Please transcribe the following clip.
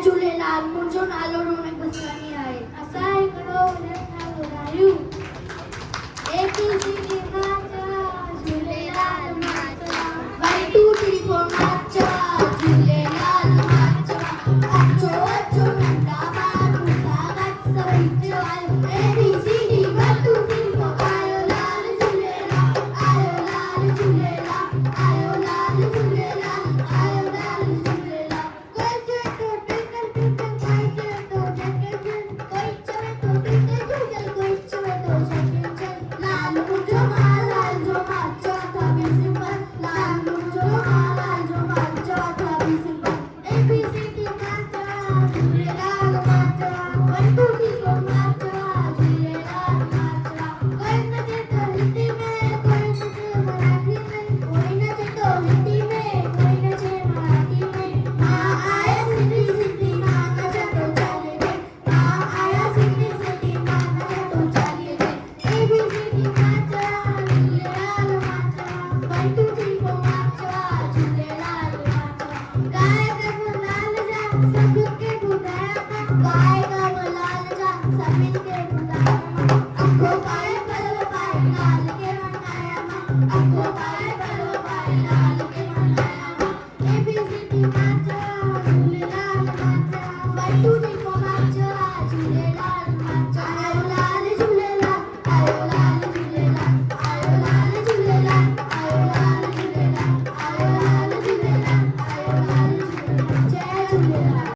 झूलेलाल मुंहिंजो नालो रौनक बसवानी आहे। असां हिकिड़ो था ॿुधायूं ABCD माचा झूलेलाल माचा 1 2 3 4 माचा झूलेलाल माचा अचो अचो नंढा ॿार सागत सभई आयो ABCD 1 2 3 4 आयो लाल झूलेलाल आयो लाल झूलेलाल आयो लाल झूलेलाल आयो लाल झूलेलाल कोई चवे तो टिकल टिकल कोई चवे तो जगल कोई चवे तो टिकल जगल कोई चवे तो जगल लाल मुंहिंजो लाल जो माचा था बि सिंपल लाल मुंहिंजो लाल जो माचा था बि सिंपल ABCD माचा झूलेलाल माचा 1 2 3 4 माचा झूलेलाल माचा कोई नचे तो हिंदी में कोई नचे मराठी में कोई नचे तो हिंदी में कोई नचे मराठी में माँ आया सिटी सिटी माँ नचा तो चले गए माँ आया सिटी सिटी माँ नचा तो चले गए ABCD माचा झूलेलाल माचा 1 2 3 4 माचा झूलेलाल माचा गाय का लाल जा सबके ॿुधाया अखो पाए पलव पाए लाल